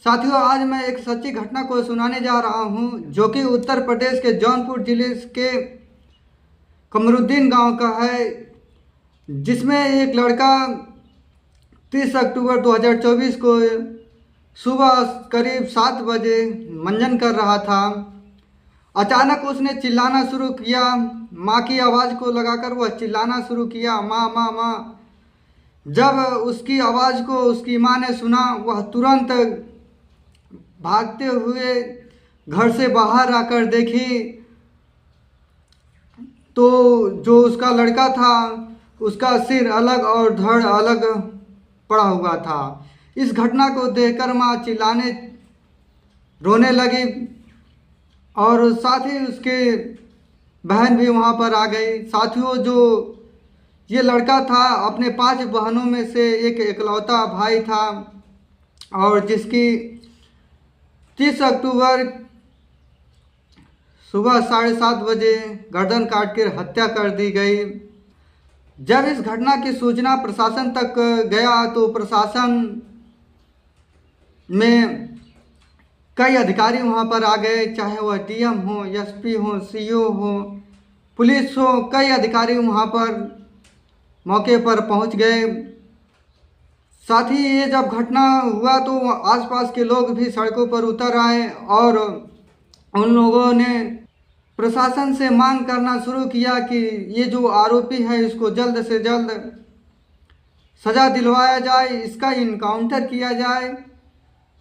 साथियों, आज मैं एक सच्ची घटना को सुनाने जा रहा हूं, जो कि उत्तर प्रदेश के जौनपुर जिले के कमरुद्दीन गांव का है, जिसमें एक लड़का 30 अक्टूबर 2024 को सुबह करीब 7 बजे मंजन कर रहा था। अचानक उसने चिल्लाना शुरू किया। माँ की आवाज़ को लगाकर वह चिल्लाना शुरू किया, माँ माँ माँ। जब उसकी आवाज़ को उसकी माँ ने सुना, वह तुरंत भागते हुए घर से बाहर आकर देखी तो जो उसका लड़का था, उसका सिर अलग और धड़ अलग पड़ा हुआ था। इस घटना को देखकर माँ चिल्लाने रोने लगी और साथ ही उसके बहन भी वहाँ पर आ गई। साथियों, जो ये लड़का था अपने 5 बहनों में से एक इकलौता भाई था और जिसकी 30 अक्टूबर सुबह 7:30 बजे गर्दन काट कर हत्या कर दी गई। जब इस घटना की सूचना प्रशासन तक गया तो प्रशासन में कई अधिकारी वहां पर आ गए, चाहे वह डीएम हो, एसपी हो, सीओ हो, पुलिस हो। कई अधिकारी वहां पर मौके पर पहुंच गए। साथ ही ये जब घटना हुआ तो आसपास के लोग भी सड़कों पर उतर आए और उन लोगों ने प्रशासन से मांग करना शुरू किया कि ये जो आरोपी है इसको जल्द से जल्द सज़ा दिलवाया जाए, इसका इनकाउंटर किया जाए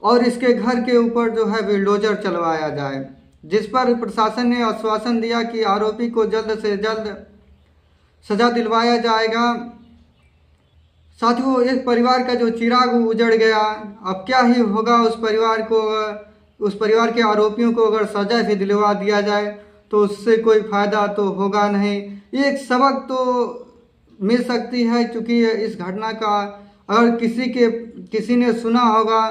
और इसके घर के ऊपर जो है बुलडोजर चलवाया जाए। जिस पर प्रशासन ने आश्वासन दिया कि आरोपी को जल्द से जल्द सज़ा दिलवाया जाएगा। साथियों, इस परिवार का जो चिराग उजड़ गया, अब क्या ही होगा उस परिवार को। उस परिवार के आरोपियों को अगर सज़ा भी दिलवा दिया जाए तो उससे कोई फ़ायदा तो होगा नहीं। एक सबक तो मिल सकती है, क्योंकि इस घटना का अगर किसी ने सुना होगा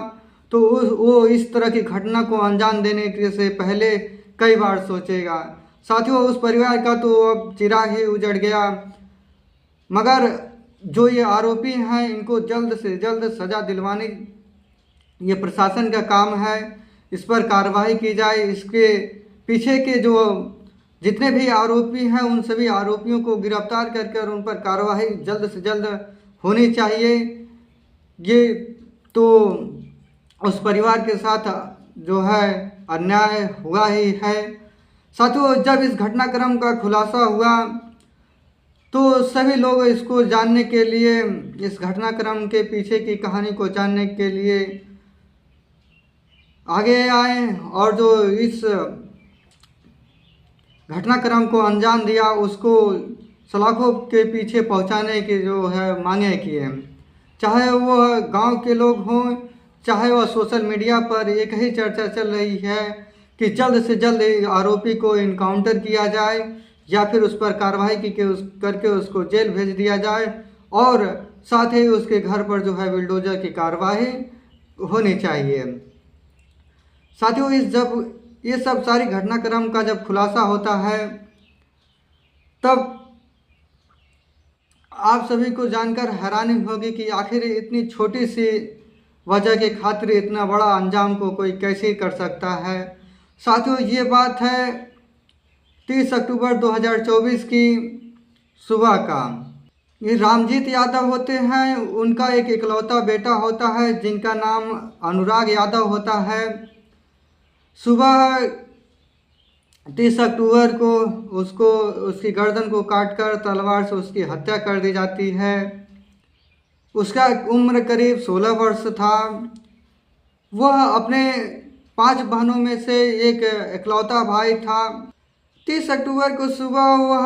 तो वो इस तरह की घटना को अंजाम देने के से पहले कई बार सोचेगा। साथियों, उस परिवार का तो अब चिराग ही उजड़ गया, मगर जो ये आरोपी हैं इनको जल्द से जल्द सज़ा दिलवाने ये प्रशासन का काम है। इस पर कार्रवाई की जाए। इसके पीछे के जो जितने भी आरोपी हैं उन सभी आरोपियों को गिरफ्तार करके उन पर कार्रवाई जल्द से जल्द होनी चाहिए। ये तो उस परिवार के साथ जो है अन्याय हुआ ही है। साथियों, जब इस घटनाक्रम का खुलासा हुआ तो सभी लोग इसको जानने के लिए, इस घटनाक्रम के पीछे की कहानी को जानने के लिए आगे आए और जो इस घटनाक्रम को अंजाम दिया उसको सलाखों के पीछे पहुंचाने की जो है मांगे किए। चाहे वो गांव के लोग हों, चाहे वह सोशल मीडिया पर एक ही चर्चा चल रही है कि जल्द से जल्द आरोपी को इनकाउंटर किया जाए या फिर उस पर कार्रवाई करके उसको जेल भेज दिया जाए और साथ ही उसके घर पर जो है बुलडोजर की कार्रवाई होनी चाहिए। साथियों, जब ये सब सारी घटनाक्रम का जब खुलासा होता है तब आप सभी को जानकर हैरानी होगी कि आखिर इतनी छोटी सी वजह के खातिर इतना बड़ा अंजाम को कोई कैसे कर सकता है। साथियों, ये बात है 30 अक्टूबर 2024 की सुबह का। ये रामजीत यादव होते हैं, उनका एक इकलौता बेटा होता है जिनका नाम अनुराग यादव होता है। सुबह 30 अक्टूबर को उसकी गर्दन को काटकर तलवार से उसकी हत्या कर दी जाती है। उसका उम्र करीब 16 वर्ष था। वह अपने 5 बहनों में से एक इकलौता भाई था। 30 अक्टूबर को सुबह वह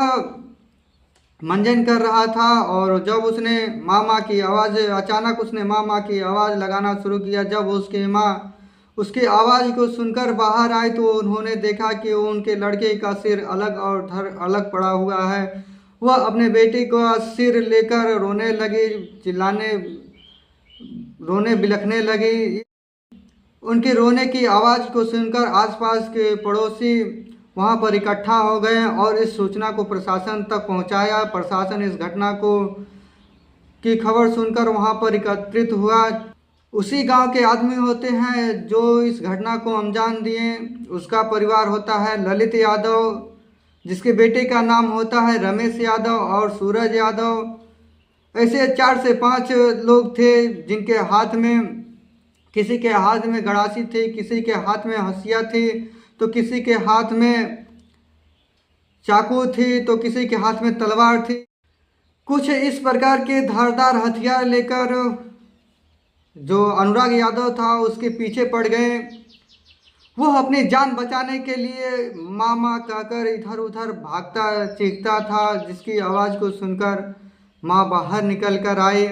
मंजन कर रहा था और जब उसने माँ की आवाज़, अचानक उसने माँ की आवाज़ लगाना शुरू किया। जब उसकी माँ उसकी आवाज़ को सुनकर बाहर आई तो उन्होंने देखा कि उनके लड़के का सिर अलग और धड़ अलग पड़ा हुआ है। वह अपने बेटे का सिर लेकर रोने लगी, रोने बिलखने लगी। उनके रोने की आवाज़ को सुनकर आसपास के पड़ोसी वहां पर इकट्ठा हो गए और इस सूचना को प्रशासन तक पहुंचाया। प्रशासन इस घटना की खबर सुनकर वहां पर एकत्रित हुआ। उसी गांव के आदमी होते हैं जो इस घटना को अंजाम दिए। उसका परिवार होता है ललित यादव, जिसके बेटे का नाम होता है रमेश यादव और सूरज यादव। ऐसे 4 से 5 लोग थे जिनके हाथ में, किसी के हाथ में गड़ासी थी, किसी के हाथ में हंसिया थी, तो किसी के हाथ में चाकू थी, तो किसी के हाथ में तलवार थी। कुछ इस प्रकार के धारदार हथियार लेकर जो अनुराग यादव था उसके पीछे पड़ गए। वो अपनी जान बचाने के लिए माँ माँ कहकर इधर उधर भागता चीखता था, जिसकी आवाज़ को सुनकर माँ बाहर निकल कर आए।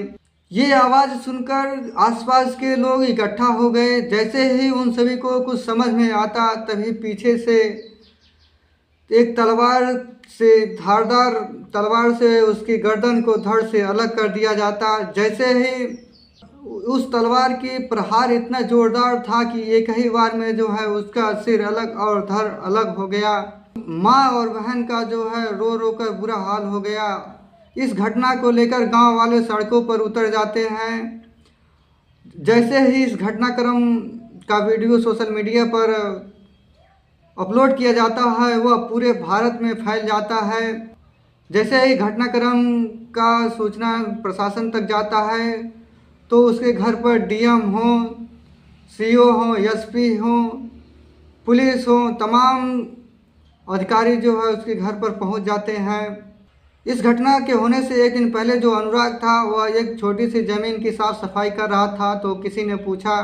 ये आवाज़ सुनकर आसपास के लोग इकट्ठा हो गए। जैसे ही उन सभी को कुछ समझ में आता, तभी पीछे से एक तलवार से, धारदार तलवार से उसकी गर्दन को धड़ से अलग कर दिया जाता। जैसे ही उस तलवार की प्रहार इतना जोरदार था कि एक ही बार में जो है उसका सिर अलग और धड़ अलग हो गया। माँ और बहन का जो है रो रो कर बुरा हाल हो गया। इस घटना को लेकर गांव वाले सड़कों पर उतर जाते हैं। जैसे ही इस घटनाक्रम का वीडियो सोशल मीडिया पर अपलोड किया जाता है, वह पूरे भारत में फैल जाता है। जैसे ही घटनाक्रम का सूचना प्रशासन तक जाता है, तो उसके घर पर डीएम हो, सीओ हो, एसपी हो, पुलिस हो, तमाम अधिकारी जो है उसके घर पर पहुंच जाते हैं। इस घटना के होने से एक दिन पहले जो अनुराग था वह एक छोटी सी ज़मीन की साफ़ सफाई कर रहा था। तो किसी ने पूछा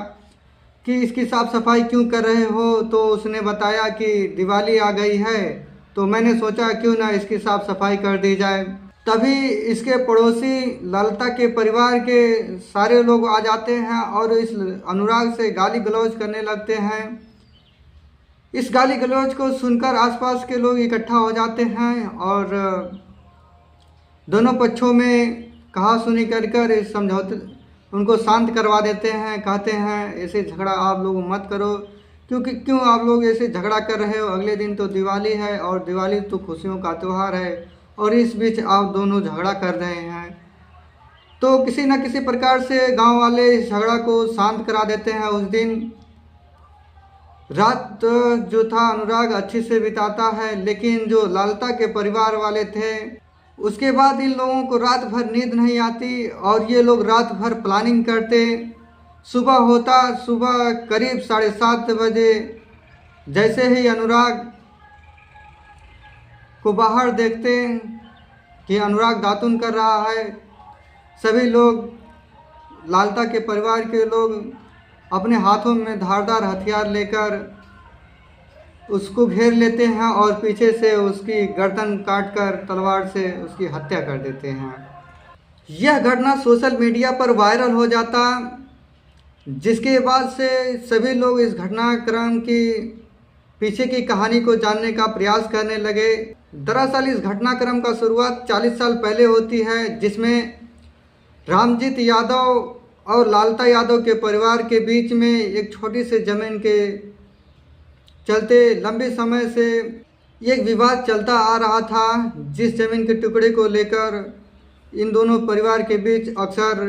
कि इसकी साफ़ सफाई क्यों कर रहे हो, तो उसने बताया कि दिवाली आ गई है, तो मैंने सोचा क्यों ना इसकी साफ़ सफाई कर दी जाए। तभी इसके पड़ोसी ललिता के परिवार के सारे लोग आ जाते हैं और इस अनुराग से गाली गलौज करने लगते हैं। इस गाली गलौज को सुनकर आसपास के लोग इकट्ठा हो जाते हैं और दोनों पक्षों में कहा सुनी कर इस समझौते उनको शांत करवा देते हैं। कहते हैं ऐसे झगड़ा आप लोग मत करो, क्योंकि क्यों आप लोग ऐसे झगड़ा कर रहे हो, अगले दिन तो दिवाली है और दिवाली तो खुशियों का त्यौहार है, और इस बीच आप दोनों झगड़ा कर रहे हैं। तो किसी न किसी प्रकार से गांव वाले इस झगड़ा को शांत करा देते हैं। उस दिन रात जो था अनुराग अच्छे से बिताता है, लेकिन जो ललिता के परिवार वाले थे उसके बाद इन लोगों को रात भर नींद नहीं आती और ये लोग रात भर प्लानिंग करते। सुबह होता, सुबह करीब 7:30 बजे जैसे ही अनुराग को बाहर देखते कि अनुराग दातुन कर रहा है, सभी लोग, ललिता के परिवार के लोग अपने हाथों में धारदार हथियार लेकर उसको घेर लेते हैं और पीछे से उसकी गर्दन काटकर तलवार से उसकी हत्या कर देते हैं। यह घटना सोशल मीडिया पर वायरल हो जाता, जिसके बाद से सभी लोग इस घटनाक्रम की पीछे की कहानी को जानने का प्रयास करने लगे। दरअसल इस घटनाक्रम का शुरुआत 40 साल पहले होती है, जिसमें रामजीत यादव और ललिता यादव के परिवार के बीच में एक छोटी सी ज़मीन के चलते लंबे समय से एक विवाद चलता आ रहा था, जिस ज़मीन के टुकड़े को लेकर इन दोनों परिवार के बीच अक्सर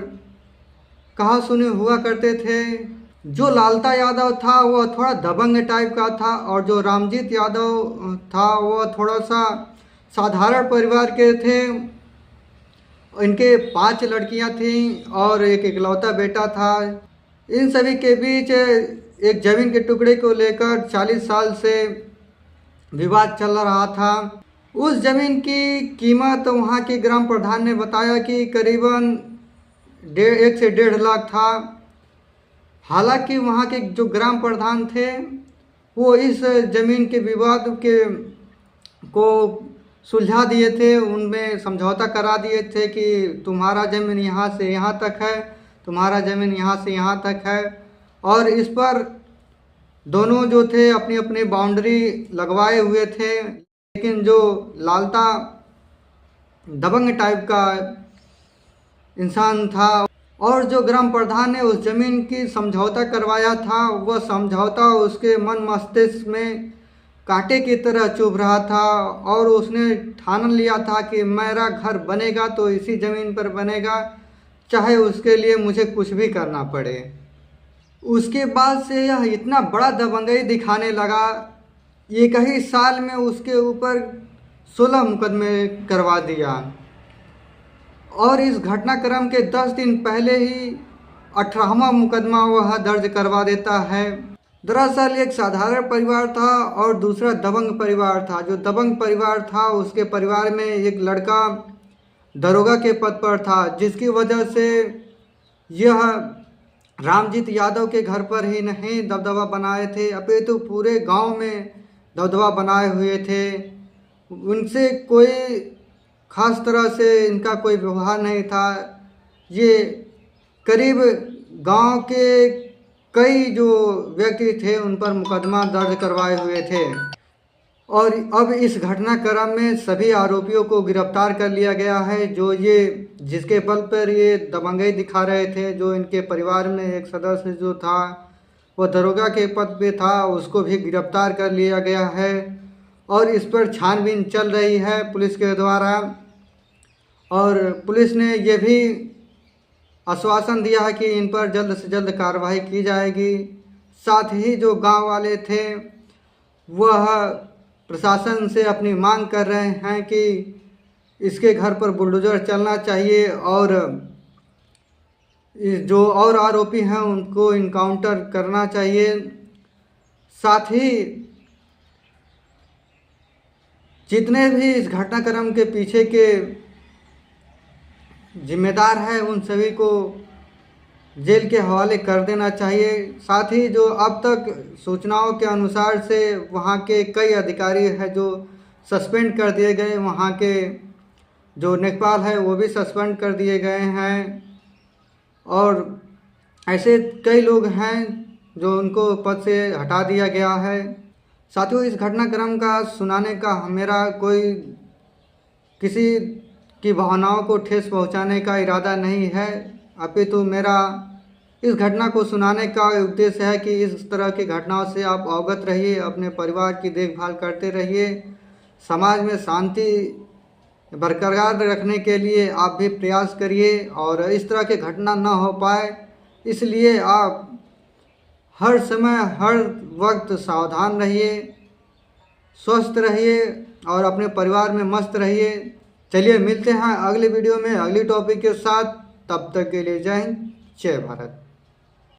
कहा सुनी हुआ करते थे। जो ललिता यादव था वह थोड़ा दबंग टाइप का था और जो रामजीत यादव था वह थोड़ा सा साधारण परिवार के थे। इनके 5 लड़कियां थीं और एक इकलौता बेटा था। इन सभी के बीच एक ज़मीन के टुकड़े को लेकर 40 साल से विवाद चल रहा था। उस ज़मीन की कीमत वहाँ के ग्राम प्रधान ने बताया कि करीबन 1 से 1.5 लाख था। हालांकि वहाँ के जो ग्राम प्रधान थे वो इस ज़मीन के विवाद को सुलझा दिए थे, उनमें समझौता करा दिए थे कि तुम्हारा ज़मीन यहाँ से यहाँ तक है, तुम्हारा ज़मीन यहाँ से यहाँ तक है, और इस पर दोनों जो थे अपनी अपनी बाउंड्री लगवाए हुए थे। लेकिन जो ललिता दबंग टाइप का इंसान था और जो ग्राम प्रधान ने उस ज़मीन की समझौता करवाया था, वह समझौता उसके मन मस्तिष्क में कांटे की तरह चुभ रहा था और उसने ठान लिया था कि मेरा घर बनेगा तो इसी ज़मीन पर बनेगा, चाहे उसके लिए मुझे कुछ भी करना पड़े। उसके बाद से यह इतना बड़ा दबंगई दिखाने लगा, एक ही साल में उसके ऊपर 16 मुकदमे करवा दिया और इस घटनाक्रम के 10 दिन पहले ही 18वां मुकदमा वह दर्ज करवा देता है। दरअसल एक साधारण परिवार था और दूसरा दबंग परिवार था। जो दबंग परिवार था उसके परिवार में एक लड़का दरोगा के पद पर था, जिसकी वजह से यह रामजीत यादव के घर पर ही नहीं दबदबा बनाए थे, अपितु पूरे गांव में दबदबा बनाए हुए थे। उनसे कोई खास तरह से इनका कोई व्यवहार नहीं था। ये करीब गांव के कई जो व्यक्ति थे उन पर मुकदमा दर्ज करवाए हुए थे और अब इस घटनाक्रम में सभी आरोपियों को गिरफ्तार कर लिया गया है। जो ये जिसके बल पर ये दबंगई दिखा रहे थे, जो इनके परिवार में एक सदस्य जो था वो दरोगा के पद पे था, उसको भी गिरफ्तार कर लिया गया है और इस पर छानबीन चल रही है पुलिस के द्वारा। और पुलिस ने ये भी आश्वासन दिया है कि इन पर जल्द से जल्द कार्रवाई की जाएगी। साथ ही जो गांव वाले थे वह प्रशासन से अपनी मांग कर रहे हैं कि इसके घर पर बुलडोज़र चलना चाहिए और जो और आरोपी हैं उनको इनकाउंटर करना चाहिए। साथ ही जितने भी इस घटनाक्रम के पीछे के जिम्मेदार हैं उन सभी को जेल के हवाले कर देना चाहिए। साथ ही जो अब तक सूचनाओं के अनुसार से वहाँ के कई अधिकारी हैं जो सस्पेंड कर दिए गए, वहाँ के जो लेखपाल है वो भी सस्पेंड कर दिए गए हैं और ऐसे कई लोग हैं जो उनको पद से हटा दिया गया है। साथियों, इस घटनाक्रम का सुनाने का मेरा कोई किसी की भावनाओं को ठेस पहुंचाने का इरादा नहीं है, अपितु मेरा इस घटना को सुनाने का उद्देश्य है कि इस तरह की घटनाओं से आप अवगत रहिए, अपने परिवार की देखभाल करते रहिए, समाज में शांति बरकरार रखने के लिए आप भी प्रयास करिए और इस तरह की घटना न हो पाए इसलिए आप हर समय हर वक्त सावधान रहिए, स्वस्थ रहिए और अपने परिवार में मस्त रहिए। चलिए मिलते हैं अगले वीडियो में अगली टॉपिक के साथ, तब तक के लिए जय हिंद, जय भारत।